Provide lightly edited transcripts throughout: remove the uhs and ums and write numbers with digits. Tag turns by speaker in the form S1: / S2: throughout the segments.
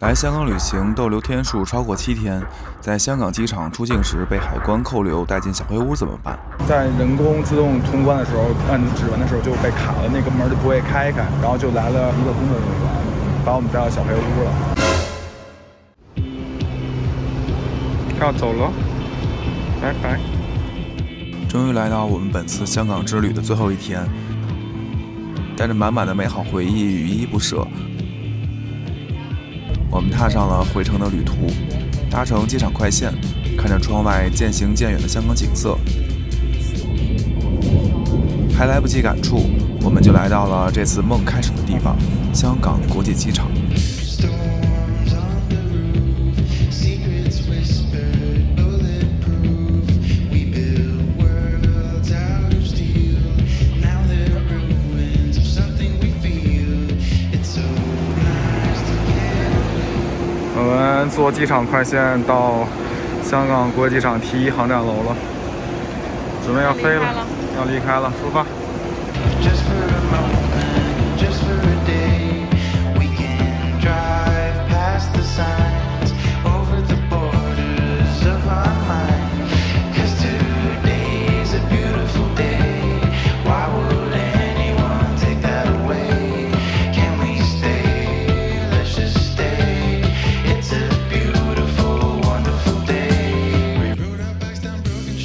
S1: 來香港旅行逗留天數超過7天，在香港機場出境時被海關扣留帶進小黑屋怎麼辦？
S2: 在人工自動通關的時候，按指紋的时候就被卡了，那個門就不會開，然後就來了一個工作人員，把我們帶到小黑屋了。要走了，拜拜。
S1: 終於來到我們本次香港之旅的最後一天，帶着滿滿的美好回憶與依依不捨，我們踏上了回程的旅途，搭乘機場快線，看着窗外漸行漸遠的香港景色，還來不及感觸，我們就來到了這次夢開始的地方——香港國際機場。
S2: 我們坐機場快線到香港国际机场T1航站樓了，準備要飛了，要離開了，出發。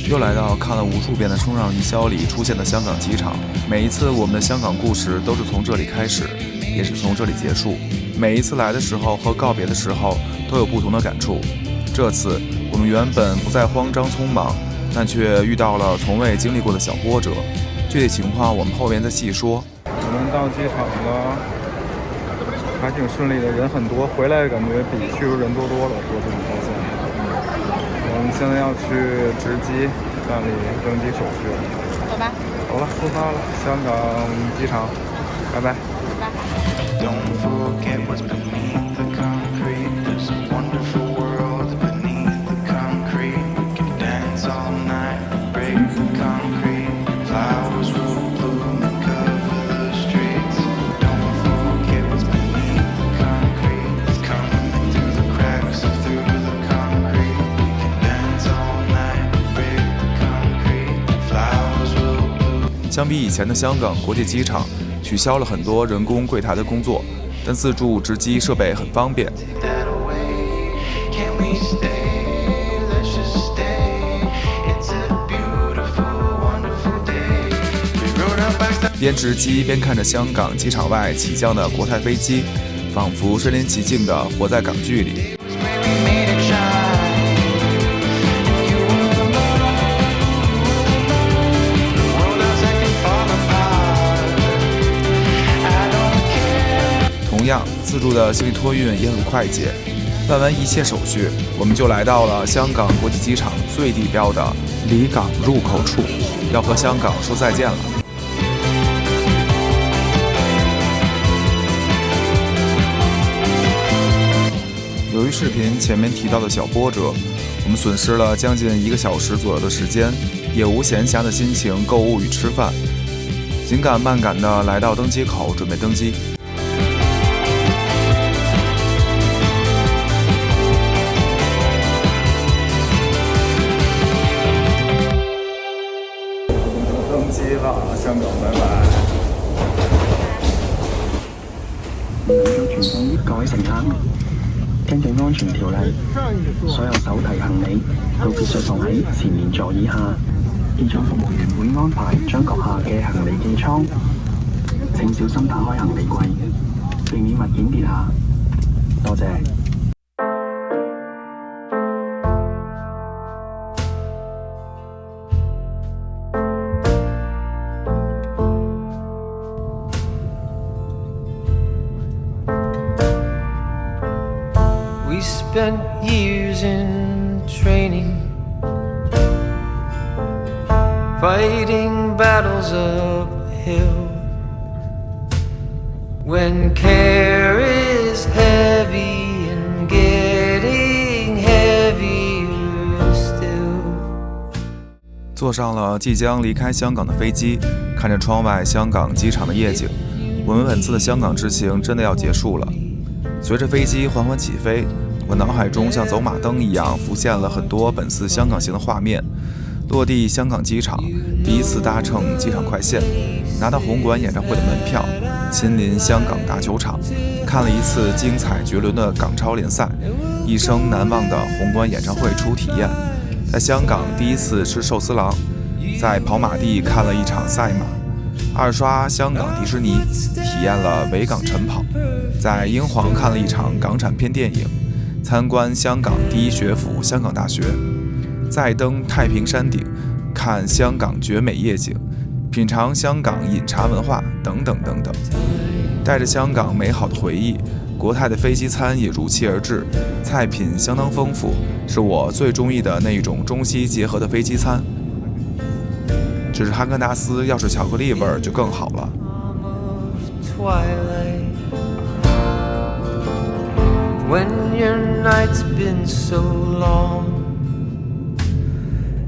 S1: 又来到看了无數遍的冲上雲霄裡出現的香港機場，每一次我們的香港故事都是從這裡開始，也是從這裡結束。每一次來的時候和告別的時候都有不同的感觸。這次我們原本不再慌張匆忙，但卻遇到了從未經歷過的小波折。具體情況我們後邊再細說。
S2: 我們到機場了，還挺順利的，人很多，回來感覺比去時候人多多了，坐這種高線。我們現在要去值機辦理登機手續了，
S3: 走吧。
S2: 走了，出發了，香港機場，拜拜。
S3: 拜拜。
S1: 相比以前的香港國際機場，取消了很多人工櫃檯的工作，但自助值機設備很方便。邊值機邊看着香港機場外起降的國泰飛機，仿佛身臨其境地活在港劇裡。同樣，自助的行李托運也很快捷。辦完一切手續，我們就來到了香港國際機場最地標的離港入口處，要和香港說再見了。由於視頻前面提到的小波折，我們損失了將近1個小時左右的時間，也無閒暇的心情購物與吃飯，緊趕慢趕地來到登機口準備登機。
S2: 登機了，香港拜拜。
S4: 各位乘客，根據安全條例，所有手提行李都必須放喺前面座椅下。機艙服務員會安排將閣下嘅行李寄艙，請小心打開行李櫃，避免物件跌下。多謝。
S5: We spent years in training, fighting battles uphill. When care is heavy and getting heavier still.
S1: 坐上了即將離開香港的飛機，看着窗外香港機場的夜景，我們本次的香港之行真的要結束了。隨着飛機緩緩起飛，我腦海中像走馬燈一樣浮現了很多本次香港行的畫面。落地香港機場，第一次搭乘機场快線，拿到紅館演唱会的門票，親臨香港大球場，看了一次精彩絕倫的港超聯賽，一生難忘的紅館演唱會初體驗。在香港第一次吃壽司郎，在跑馬地看了一場賽馬，二刷香港迪士尼，體驗了維港晨跑，在英皇看了一場港產片電影，參觀香港第一學府香港大學，再登太平山頂看香港絕美夜景，品嘗香港飲茶文化等等等等。帶着香港美好的回憶，國泰的飛機餐也如期而至，菜品相當豐富，是我最中意的那一種中西結合的飛機餐。只是哈根達斯要是巧克力味兒就更好了。
S5: When your night's been so long,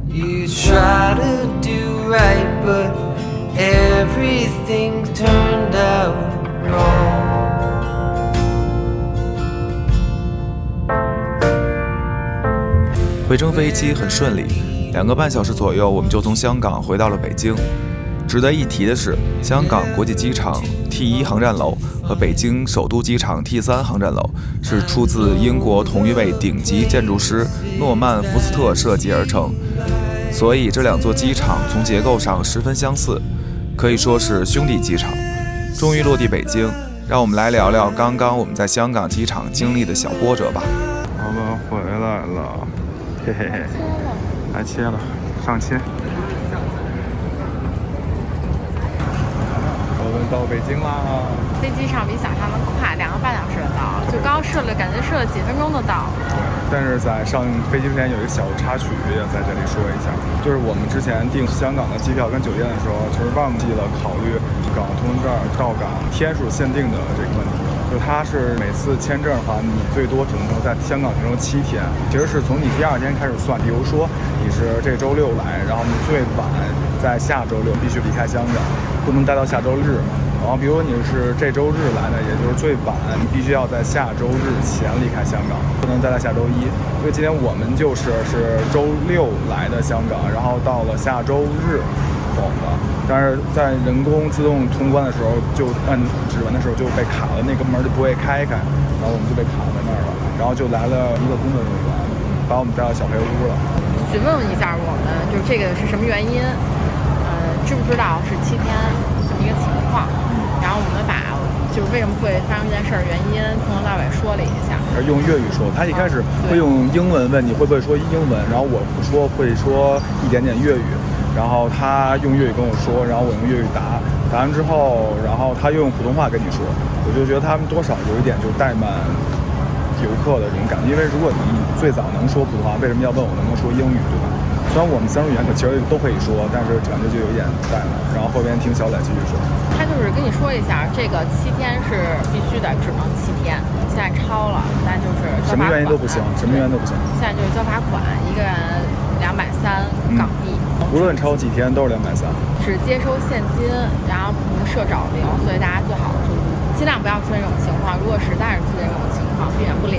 S5: you try to do right, but everything turned out wrong.
S1: 回程飛機很順利，2個半小時左右，我們就從香港回到了北京。值得一提的是，香港國際機場 T1 航站樓和北京首都機場 T3 航站樓是出自英國同一位頂級建築師諾曼·福斯特設計而成，所以這兩座機場從結構上十分相似，可以說是兄弟機場。終於落地北京，讓我們來聊聊剛剛我們在香港機場經歷的小波折吧。
S2: 我們回來了，嘿嘿嘿，來切了，上切。到北京啦！
S3: 飞机上比想象的快，2个半小时就到，就刚设了，感觉设了几分鐘就到。
S2: 但是在上飛機之前有一個小插曲要在這裡說一下，就是我們之前訂香港的機票跟酒店的時候，其實忘記了考慮港通證到港天數限定的這個問題。就它是每次簽證的話，你最多只能在香港停留7天，其實是從你第2天開始算。比如說你是這周6來，然後你最晚在下周6必須離開香港，不能待到下周日。然後比如你是這周日來的，也就是最晚你必須要在下周日前離開香港，不能待在下周1。所以今天我們是周6來的香港，然後到了下周日走的。但是在人工自動通關的時候，就按指紋的時候就被卡了，那個門就不會開，然後我們就被卡在那兒了。然後就來了一個工作人員，把我們帶到小黑屋了。
S3: 詢問一下我們，就是這個是什麼原因？知不知道是7天一個情況？然後我們把就是為什麼會發生這件事兒原因從頭到尾說了一下。
S2: 用粵語說，他一開始會用英文問你會不會說英文，然後我說會說一點點粵語，然後他用粵語跟我說，然後我用粵語答完之後，然後他又用普通話跟你說，我就覺得他們多少有一點就怠慢遊客的這種感覺，因為如果你最早能說普通話，為什麼要問我能不能說英語，對吧？雖然我們3種語言其實都可以說，但是感覺就有點怠慢。然後後邊聽小磊繼續說，
S3: 他就是跟你說一下，這個7天是必須的，只能7天。現在超了，那就是交罰款。
S2: 什麼原因都不行，什麼原因都不行。
S3: 現在就是交罰款，一個人230港幣。
S2: 無論超幾天都是230。
S3: 只接收現金，然後不設找零，所以大家最好就盡量不要出現這種情況。如果實在是出現這種情況，避免不了，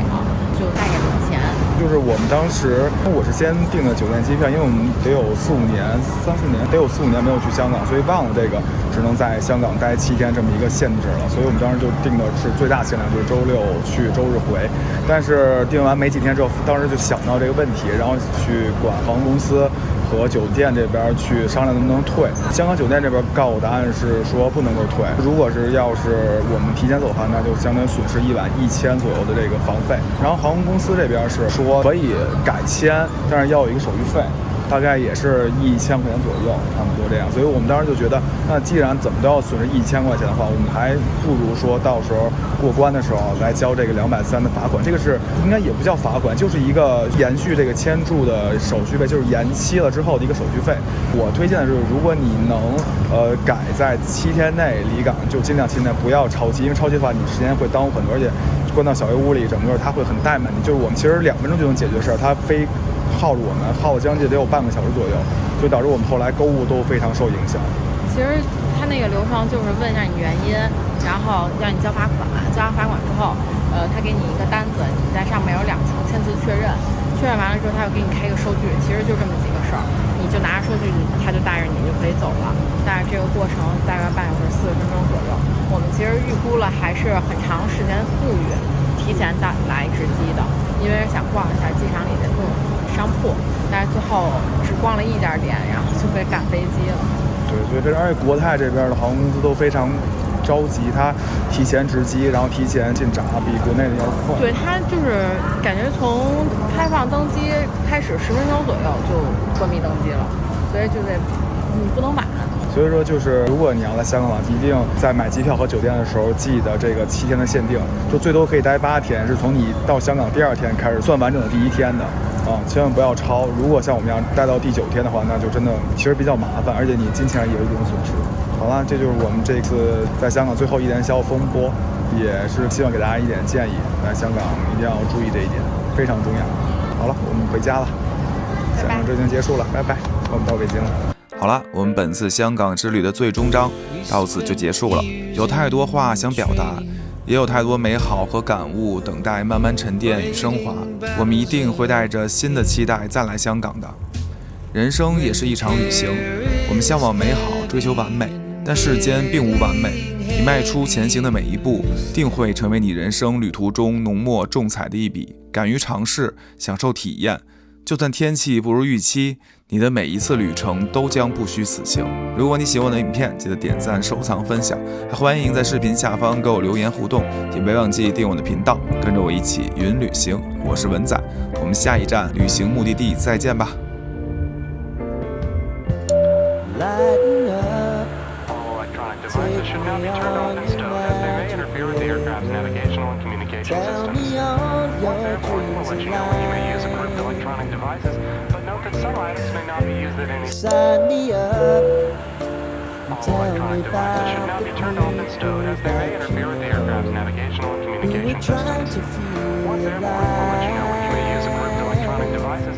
S3: 就帶給零錢。就是我們當時，我是先訂的酒店機票，因為我們得有3-4年沒有去香港，所以忘了這個只能在香港待7天這麼一個限制了。所以我們當時就訂的是最大限量，就是周6去，周日回。但是訂完沒幾天之後，當時就想到這個問題，然後去管航空公司和酒店這邊去商量能不能退。香港酒店這邊告我答案是說不能夠退，如果是要是我們提前走的話，那就相當於損失1晚1000左右的這個房費。然後航空公司這邊是說可以改簽，但是要有一個手續費，大概也是1000塊錢左右，差不多這樣。所以我們當时就覺得，那既然怎麼都要損失1000塊錢的話，我們還不如說到時候過關的時候來交這個230的罰款。這個是應該也不叫罰款，就是一個延續這個簽注的手續費，就是延期了之後的一個手續費。我推薦的是，如果你能改在7天內離港，就盡量7天內不要超期，因為超期的話你時間會耽誤很多，而且關到小黑屋裡，整個它會很怠慢你。就是我們其實2分鐘就能解決事兒，它非耗着我們耗了將近得有半個小時左右，所以導致我們後來購物都非常受影響。其實他那個流程就是問一下你原因，然後讓你交罰款，交完罰款之後，他给你一个单子，你在上面有2处签字确认，确认完了之后他又给你開一個收據，其實就這麼幾個事兒，你就拿着收據，他就帶着你就可以走了。但是這個過程大概半小時40分鐘左右，我們其實預估了還是很長時間富裕提前來值機的，因為想逛一下機場裡的各種商鋪，但是最後只逛了1家店，然後就被趕飛機了。
S2: 對，所以而且國泰這邊的航空公司都非常着急，它提前值機，然後提前進閘，比國內的要快。
S3: 對，它就是感覺從開放登機開始10分鐘左右就關閉登機了，所以就得不能晚。
S2: 所以說就是如果你要來香港，一定在買機票和酒店的時候記得這個7天的限定，就最多可以待8天，是從你到香港第2天開始算完整的第1天的啊，千萬不要超。如果像我們這樣待到第9天的話，那就真的其實比較麻煩，而且你金錢也有一定損失。好了，這就是我們這次在香港最後1連宵風波，也是希望給大家一點建議，來香港一定要注意這一點，非常重要。好了，我們回家了，香港就已經結束了，拜拜，我們到北京了。
S1: 好了，我們本次香港之旅的最終章到此就結束了。有太多話想表達，也有太多美好和感悟等待慢慢沉澱與升華。我們一定會帶着新的期待再來香港的。人生也是一場旅行，我們向往美好，追求完美，但世間並無完美。你邁出前行的每一步，定會成為你人生旅途中濃墨重彩的一筆。敢於嘗試，享受體驗，就算天氣不如預期，你的每一次旅程都將不虛此行。如果你喜歡我的影片，記得點讚、收藏、分享，還歡迎在視頻下方給我留言互動，也別忘記訂我的頻道，跟着我一起雲旅行。我是文仔，我們下一站旅行目的地再見吧。
S5: Some items may not be used at any Sign me up. All electronic devices should not be turned off and stowed, as they may interfere with the aircraft's navigational and communication systems. Once airborne, we'll let you know